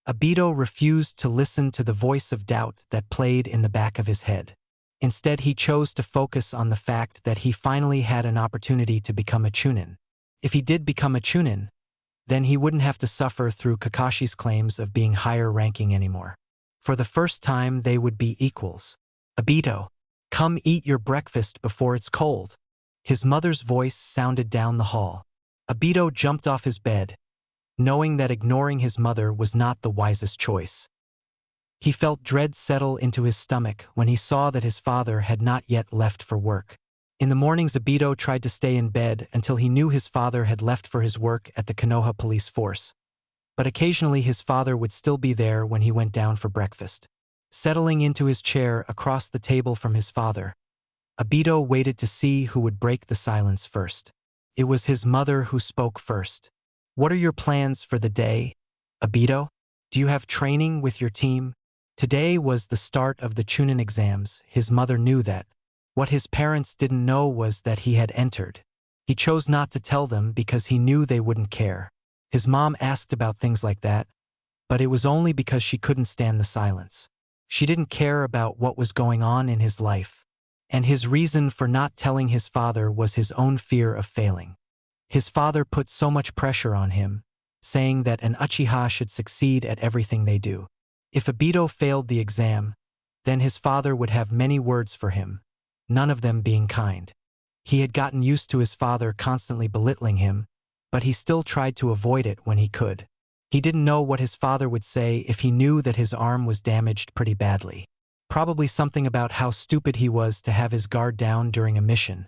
Abito refused to listen to the voice of doubt that played in the back of his head. Instead, he chose to focus on the fact that he finally had an opportunity to become a Chunin. If he did become a Chunin, then he wouldn't have to suffer through Kakashi's claims of being higher ranking anymore. For the first time, they would be equals. Abito, come eat your breakfast before it's cold. His mother's voice sounded down the hall. Abito jumped off his bed, knowing that ignoring his mother was not the wisest choice. He felt dread settle into his stomach when he saw that his father had not yet left for work. In the mornings, Abito tried to stay in bed until he knew his father had left for his work at the Konoha police force. But occasionally his father would still be there when he went down for breakfast. Settling into his chair across the table from his father, Abito waited to see who would break the silence first. It was his mother who spoke first. What are your plans for the day, Abito? Do you have training with your team? Today was the start of the Chunin exams. His mother knew that. What his parents didn't know was that he had entered. He chose not to tell them because he knew they wouldn't care. His mom asked about things like that, but it was only because she couldn't stand the silence. She didn't care about what was going on in his life, and his reason for not telling his father was his own fear of failing. His father put so much pressure on him, saying that an Uchiha should succeed at everything they do. If Abito failed the exam, then his father would have many words for him, none of them being kind. He had gotten used to his father constantly belittling him, but he still tried to avoid it when he could. He didn't know what his father would say if he knew that his arm was damaged pretty badly. Probably something about how stupid he was to have his guard down during a mission.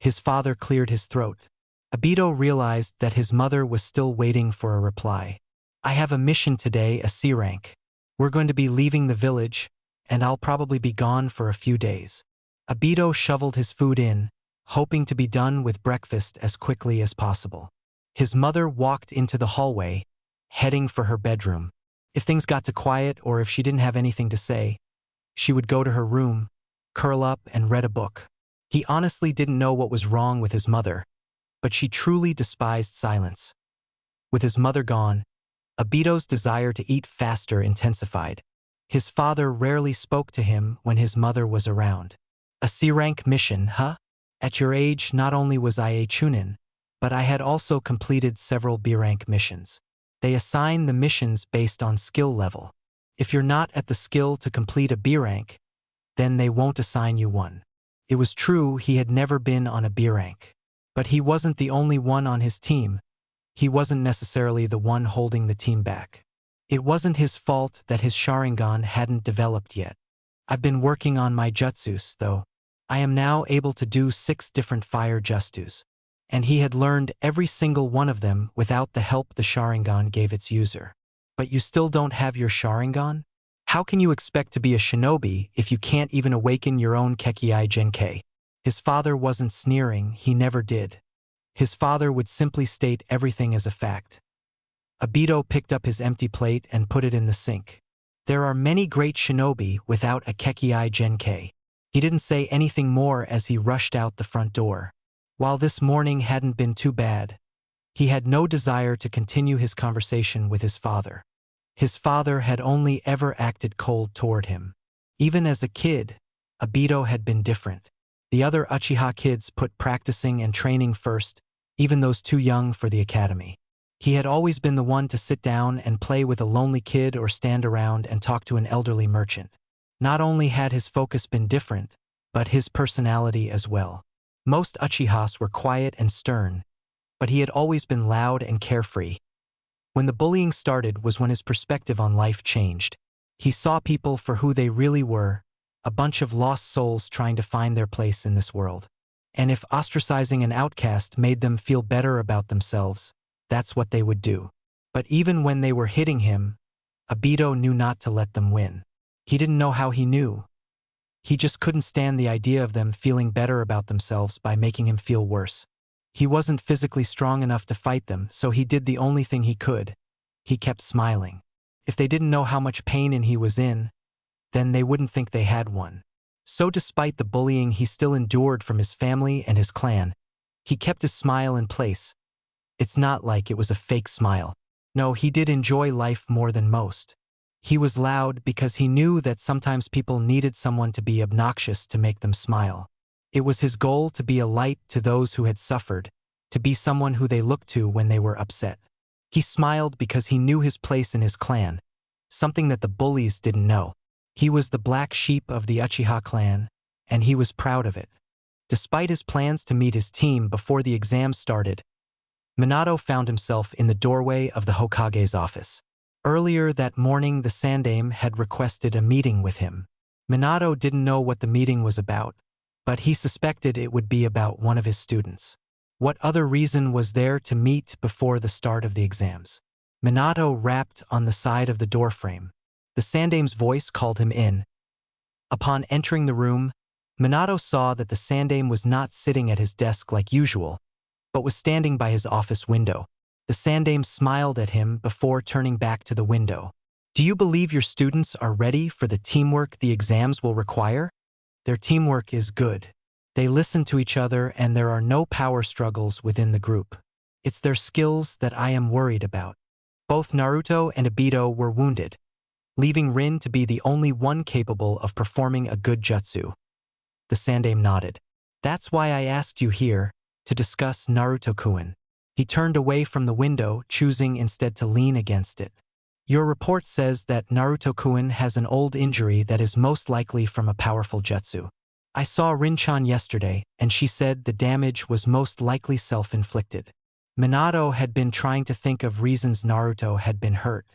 His father cleared his throat. Abito realized that his mother was still waiting for a reply. I have a mission today, a C rank. We're going to be leaving the village, and I'll probably be gone for a few days. Abito shoveled his food in, hoping to be done with breakfast as quickly as possible. His mother walked into the hallway, heading for her bedroom. If things got too quiet or if she didn't have anything to say, she would go to her room, curl up and read a book. He honestly didn't know what was wrong with his mother, but she truly despised silence. With his mother gone, Abito's desire to eat faster intensified. His father rarely spoke to him when his mother was around. A C-rank mission, huh? At your age, not only was I a Chunin, but I had also completed several B-rank missions. They assign the missions based on skill level. If you're not at the skill to complete a B-rank, then they won't assign you one. It was true he had never been on a B-rank. But he wasn't the only one on his team. He wasn't necessarily the one holding the team back. It wasn't his fault that his Sharingan hadn't developed yet. I've been working on my jutsus, though. I am now able to do 6 different fire jutsus. And he had learned every single one of them without the help the Sharingan gave its user. But you still don't have your Sharingan? How can you expect to be a shinobi if you can't even awaken your own Kekkei Genkei? His father wasn't sneering, he never did. His father would simply state everything as a fact. Abito picked up his empty plate and put it in the sink. There are many great shinobi without a Kekkei Genkei. He didn't say anything more as he rushed out the front door. While this morning hadn't been too bad, he had no desire to continue his conversation with his father. His father had only ever acted cold toward him. Even as a kid, Abito had been different. The other Uchiha kids put practicing and training first, even those too young for the academy. He had always been the one to sit down and play with a lonely kid or stand around and talk to an elderly merchant. Not only had his focus been different, but his personality as well. Most Uchihas were quiet and stern, but he had always been loud and carefree. When the bullying started was when his perspective on life changed. He saw people for who they really were, a bunch of lost souls trying to find their place in this world. And if ostracizing an outcast made them feel better about themselves, that's what they would do. But even when they were hitting him, Abito knew not to let them win. He didn't know how he knew. He just couldn't stand the idea of them feeling better about themselves by making him feel worse. He wasn't physically strong enough to fight them, so he did the only thing he could. He kept smiling. If they didn't know how much pain he was in, then they wouldn't think they had one. So despite the bullying he still endured from his family and his clan, he kept his smile in place. It's not like it was a fake smile. No, he did enjoy life more than most. He was loud because he knew that sometimes people needed someone to be obnoxious to make them smile. It was his goal to be a light to those who had suffered, to be someone who they looked to when they were upset. He smiled because he knew his place in his clan, something that the bullies didn't know. He was the black sheep of the Uchiha clan, and he was proud of it. Despite his plans to meet his team before the exams started, Minato found himself in the doorway of the Hokage's office. Earlier that morning, the Sandaime had requested a meeting with him. Minato didn't know what the meeting was about, but he suspected it would be about one of his students. What other reason was there to meet before the start of the exams? Minato rapped on the side of the doorframe. The Sandaime's voice called him in. Upon entering the room, Minato saw that the Sandaime was not sitting at his desk like usual, but was standing by his office window. The Sandaime smiled at him before turning back to the window. Do you believe your students are ready for the teamwork the exams will require? Their teamwork is good. They listen to each other and there are no power struggles within the group. It's their skills that I am worried about. Both Naruto and Obito were wounded, leaving Rin to be the only one capable of performing a good jutsu. The Sandaime nodded. That's why I asked you here, to discuss Naruto-kun. He turned away from the window, choosing instead to lean against it. Your report says that Naruto-kun has an old injury that is most likely from a powerful jutsu. I saw Rin-chan yesterday, and she said the damage was most likely self-inflicted. Minato had been trying to think of reasons Naruto had been hurt.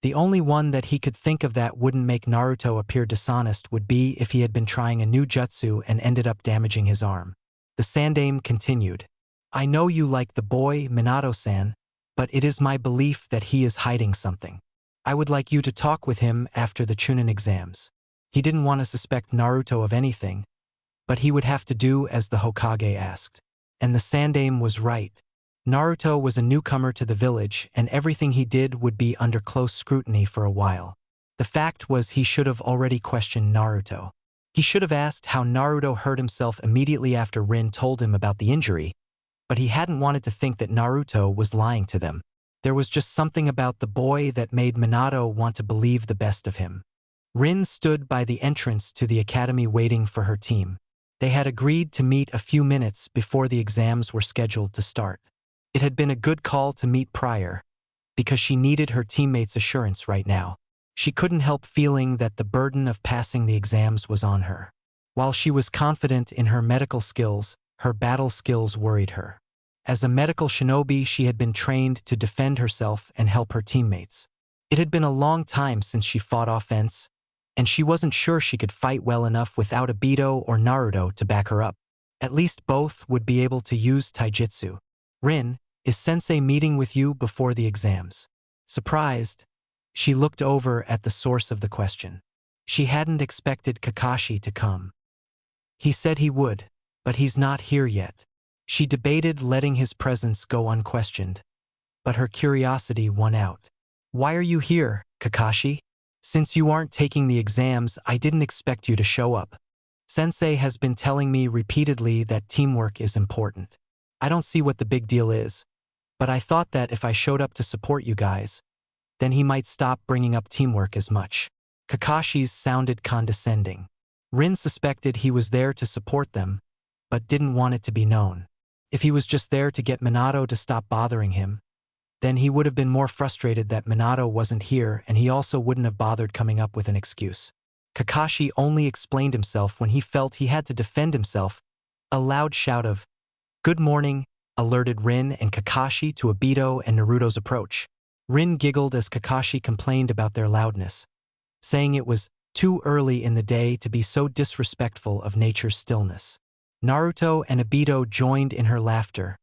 The only one that he could think of that wouldn't make Naruto appear dishonest would be if he had been trying a new jutsu and ended up damaging his arm. The Sandaime continued. I know you like the boy, Minato-san, but it is my belief that he is hiding something. I would like you to talk with him after the Chunin exams. He didn't want to suspect Naruto of anything, but he would have to do as the Hokage asked. And the Sandaime was right. Naruto was a newcomer to the village, and everything he did would be under close scrutiny for a while. The fact was he should have already questioned Naruto. He should have asked how Naruto hurt himself immediately after Rin told him about the injury, but he hadn't wanted to think that Naruto was lying to them. There was just something about the boy that made Minato want to believe the best of him. Rin stood by the entrance to the academy waiting for her team. They had agreed to meet a few minutes before the exams were scheduled to start. It had been a good call to meet prior, because she needed her teammates' assurance right now. She couldn't help feeling that the burden of passing the exams was on her. While she was confident in her medical skills, her battle skills worried her. As a medical shinobi, she had been trained to defend herself and help her teammates. It had been a long time since she fought offense, and she wasn't sure she could fight well enough without Obito or Naruto to back her up. At least both would be able to use taijutsu. Rin, is Sensei meeting with you before the exams? Surprised, she looked over at the source of the question. She hadn't expected Kakashi to come. He said he would, but he's not here yet. She debated letting his presence go unquestioned, but her curiosity won out. Why are you here, Kakashi? Since you aren't taking the exams, I didn't expect you to show up. Sensei has been telling me repeatedly that teamwork is important. I don't see what the big deal is, but I thought that if I showed up to support you guys, then he might stop bringing up teamwork as much. Kakashi's sounded condescending. Rin suspected he was there to support them, but didn't want it to be known. If he was just there to get Minato to stop bothering him, then he would have been more frustrated that Minato wasn't here, and he also wouldn't have bothered coming up with an excuse. Kakashi only explained himself when he felt he had to defend himself. A loud shout of, "Good morning," alerted Rin and Kakashi to Obito and Naruto's approach. Rin giggled as Kakashi complained about their loudness, saying it was too early in the day to be so disrespectful of nature's stillness. Naruto and Obito joined in her laughter,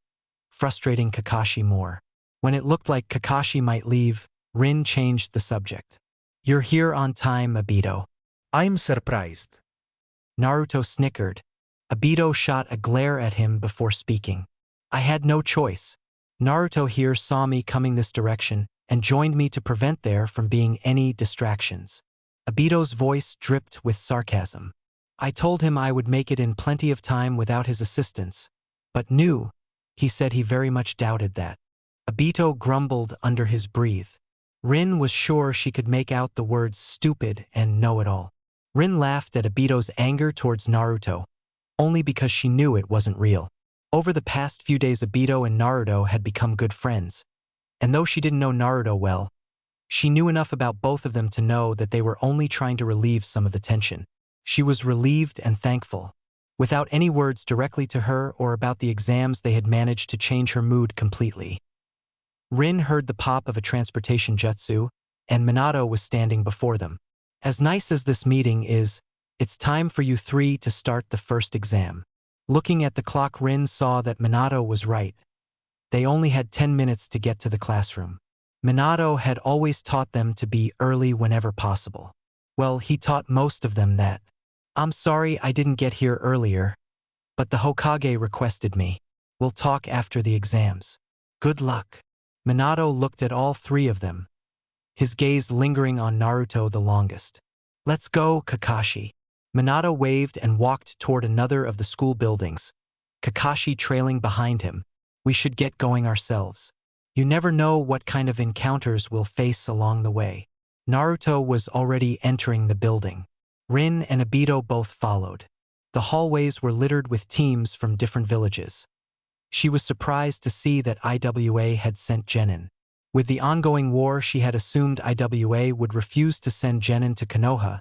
frustrating Kakashi more. When it looked like Kakashi might leave, Rin changed the subject. "You're here on time, Obito." I'm surprised. Naruto snickered. Obito shot a glare at him before speaking. "I had no choice. Naruto here saw me coming this direction and joined me to prevent there from being any distractions." Obito's voice dripped with sarcasm. "I told him I would make it in plenty of time without his assistance, but he said he very much doubted that." Obito grumbled under his breath. Rin was sure she could make out the words stupid and know-it-all. Rin laughed at Obito's anger towards Naruto, only because she knew it wasn't real. Over the past few days, Obito and Naruto had become good friends, and though she didn't know Naruto well, she knew enough about both of them to know that they were only trying to relieve some of the tension. She was relieved and thankful. Without any words directly to her or about the exams, they had managed to change her mood completely. Rin heard the pop of a transportation jutsu, and Minato was standing before them. As nice as this meeting is, it's time for you three to start the first exam. Looking at the clock, Rin saw that Minato was right. They only had 10 minutes to get to the classroom. Minato had always taught them to be early whenever possible. Well, he taught most of them that. I'm sorry I didn't get here earlier, but the Hokage requested me. We'll talk after the exams. Good luck. Minato looked at all three of them, his gaze lingering on Naruto the longest. Let's go, Kakashi. Minato waved and walked toward another of the school buildings, Kakashi trailing behind him. We should get going ourselves. You never know what kind of encounters we'll face along the way. Naruto was already entering the building. Rin and Obito both followed. The hallways were littered with teams from different villages. She was surprised to see that IWA had sent Genin. With the ongoing war, she had assumed IWA would refuse to send Genin to Konoha,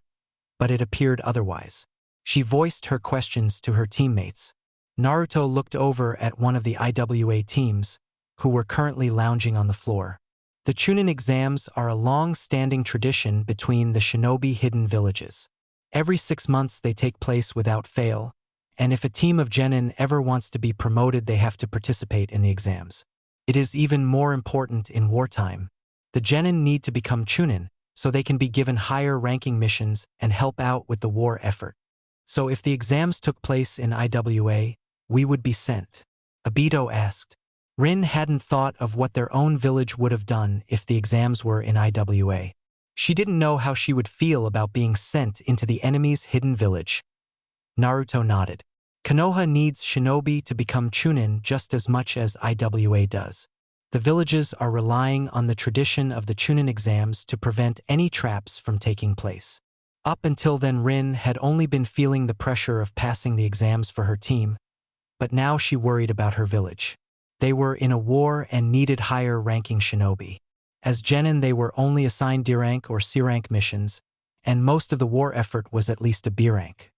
but it appeared otherwise. She voiced her questions to her teammates. Naruto looked over at one of the IWA teams, who were currently lounging on the floor. The Chunin exams are a long-standing tradition between the shinobi hidden villages. Every 6 months they take place without fail, and if a team of Genin ever wants to be promoted, they have to participate in the exams. It is even more important in wartime. The Genin need to become Chunin, so they can be given higher ranking missions and help out with the war effort. So if the exams took place in IWA, we would be sent. Obito asked. Rin hadn't thought of what their own village would have done if the exams were in IWA. She didn't know how she would feel about being sent into the enemy's hidden village. Naruto nodded. Konoha needs shinobi to become Chunin just as much as IWA does. The villages are relying on the tradition of the Chunin exams to prevent any traps from taking place. Up until then, Rin had only been feeling the pressure of passing the exams for her team, but now she worried about her village. They were in a war and needed higher-ranking shinobi. As Genin, they were only assigned D-rank or C-rank missions, and most of the war effort was at least a B-rank.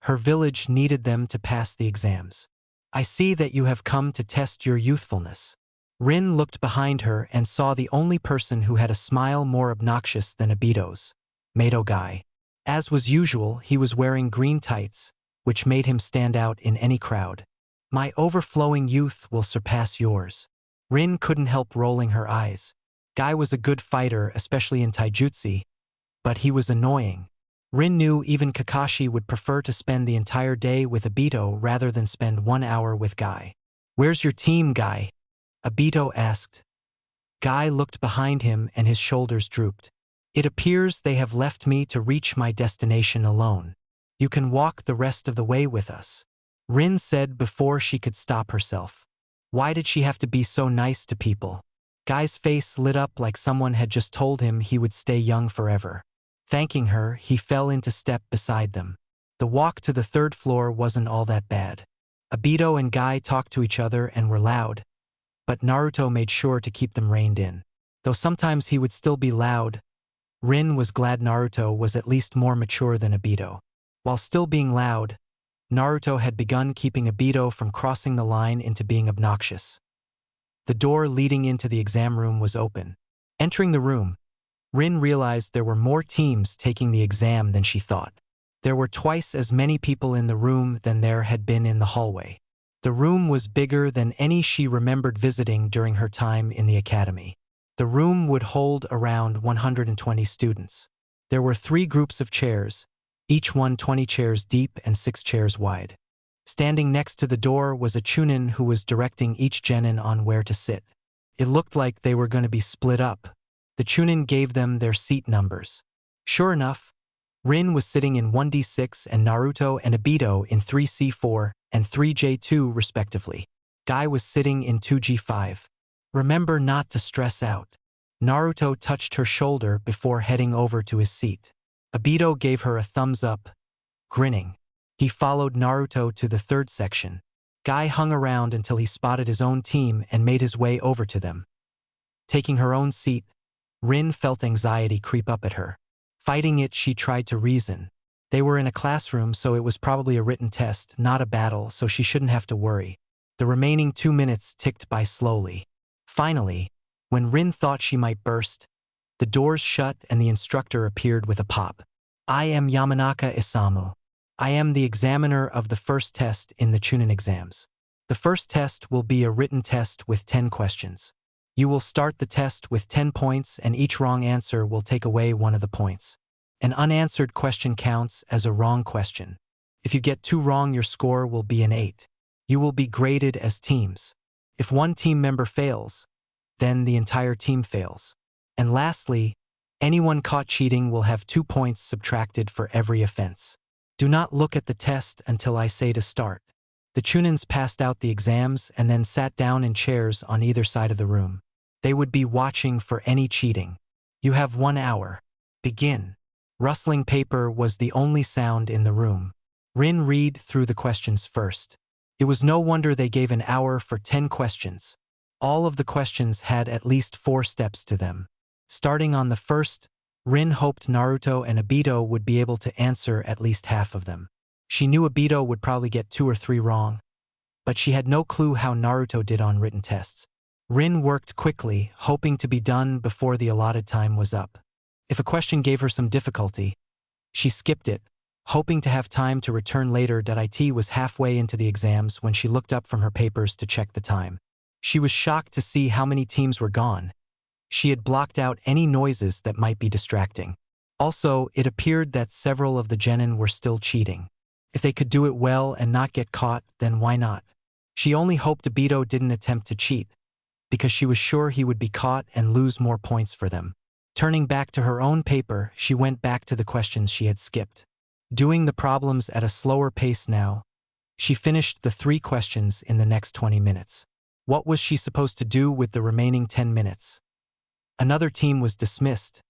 Her village needed them to pass the exams. I see that you have come to test your youthfulness. Rin looked behind her and saw the only person who had a smile more obnoxious than Obito's, Mato Guy. As was usual, he was wearing green tights, which made him stand out in any crowd. My overflowing youth will surpass yours. Rin couldn't help rolling her eyes. Guy was a good fighter, especially in taijutsu, but he was annoying. Rin knew even Kakashi would prefer to spend the entire day with Obito rather than spend 1 hour with Guy. Where's your team, Guy? Obito asked. Guy looked behind him and his shoulders drooped. It appears they have left me to reach my destination alone. You can walk the rest of the way with us. Rin said before she could stop herself. Why did she have to be so nice to people? Guy's face lit up like someone had just told him he would stay young forever. Thanking her, he fell into step beside them. The walk to the 3rd floor wasn't all that bad. Obito and Guy talked to each other and were loud, but Naruto made sure to keep them reined in. Though sometimes he would still be loud, Rin was glad Naruto was at least more mature than Obito. While still being loud, Naruto had begun keeping Obito from crossing the line into being obnoxious. The door leading into the exam room was open. Entering the room, Rin realized there were more teams taking the exam than she thought. There were twice as many people in the room than there had been in the hallway. The room was bigger than any she remembered visiting during her time in the academy. The room would hold around 120 students. There were 3 groups of chairs, each one 20 chairs deep and 6 chairs wide. Standing next to the door was a Chunin who was directing each Genin on where to sit. It looked like they were going to be split up. The Chunin gave them their seat numbers. Sure enough, Rin was sitting in 1D6 and Naruto and Obito in 3C4 and 3J2 respectively. Guy was sitting in 2G5. Remember not to stress out. Naruto touched her shoulder before heading over to his seat. Obito gave her a thumbs up, grinning. He followed Naruto to the third section. Guy hung around until he spotted his own team and made his way over to them. Taking her own seat, Rin felt anxiety creep up at her. Fighting it, she tried to reason. They were in a classroom, so it was probably a written test, not a battle, so she shouldn't have to worry. The remaining 2 minutes ticked by slowly. Finally, when Rin thought she might burst, the doors shut and the instructor appeared with a pop. I am Yamanaka Isamu. I am the examiner of the first test in the Chunin exams. The first test will be a written test with 10 questions. You will start the test with 10 points and each wrong answer will take away one of the points. An unanswered question counts as a wrong question. If you get 2 wrong, your score will be an 8. You will be graded as teams. If one team member fails, then the entire team fails. And lastly, anyone caught cheating will have 2 points subtracted for every offense. Do not look at the test until I say to start. The Chunins passed out the exams and then sat down in chairs on either side of the room. They would be watching for any cheating. You have 1 hour. Begin. Rustling paper was the only sound in the room. Rin read through the questions first. It was no wonder they gave an hour for 10 questions. All of the questions had at least 4 steps to them. Starting on the first, Rin hoped Naruto and Obito would be able to answer at least half of them. She knew Obito would probably get 2 or 3 wrong, but she had no clue how Naruto did on written tests. Rin worked quickly, hoping to be done before the allotted time was up. If a question gave her some difficulty, she skipped it, hoping to have time to return later. It was halfway into the exams when she looked up from her papers to check the time. She was shocked to see how many teams were gone. She had blocked out any noises that might be distracting. Also, it appeared that several of the genin were still cheating. If they could do it well and not get caught, then why not? She only hoped Obito didn't attempt to cheat, because she was sure he would be caught and lose more points for them. Turning back to her own paper, she went back to the questions she had skipped. Doing the problems at a slower pace now, she finished the 3 questions in the next 20 minutes. What was she supposed to do with the remaining 10 minutes? Another team was dismissed,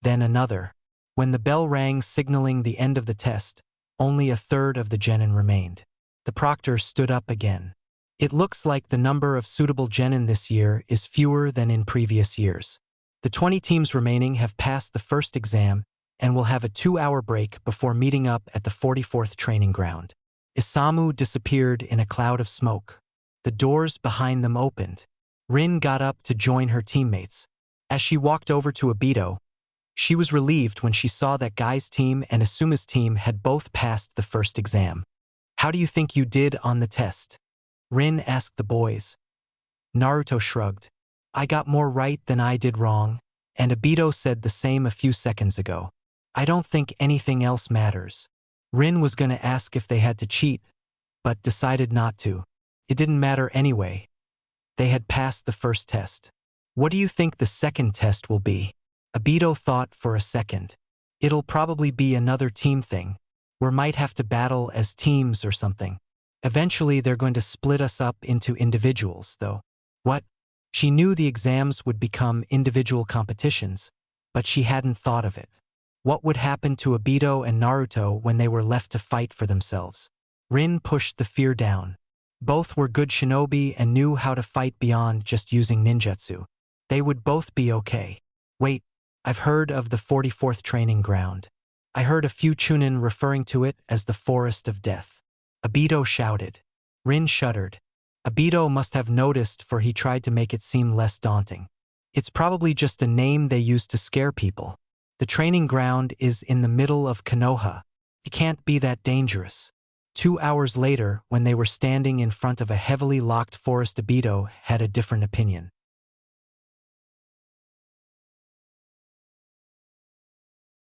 then another. When the bell rang signaling the end of the test, only a third of the genin remained. The proctor stood up again. It looks like the number of suitable genin this year is fewer than in previous years. The 20 teams remaining have passed the first exam and will have a 2-hour break before meeting up at the 44th training ground. Isamu disappeared in a cloud of smoke. The doors behind them opened. Rin got up to join her teammates. As she walked over to Obito, she was relieved when she saw that Guy's team and Asuma's team had both passed the first exam. How do you think you did on the test? Rin asked the boys. Naruto shrugged. I got more right than I did wrong, and Obito said the same a few seconds ago. I don't think anything else matters. Rin was going to ask if they had to cheat, but decided not to. It didn't matter anyway. They had passed the first test. What do you think the second test will be? Obito thought for a second. It'll probably be another team thing. We might have to battle as teams or something. Eventually they're going to split us up into individuals, though. What? She knew the exams would become individual competitions, but she hadn't thought of it. What would happen to Obito and Naruto when they were left to fight for themselves? Rin pushed the fear down. Both were good shinobi and knew how to fight beyond just using ninjutsu. They would both be okay. Wait, I've heard of the 44th training ground. I heard a few Chunin referring to it as the Forest of Death. Obito shouted. Rin shuddered. Obito must have noticed, for he tried to make it seem less daunting. It's probably just a name they use to scare people. The training ground is in the middle of Konoha. It can't be that dangerous. 2 hours later, when they were standing in front of a heavily locked forest, Obito had a different opinion.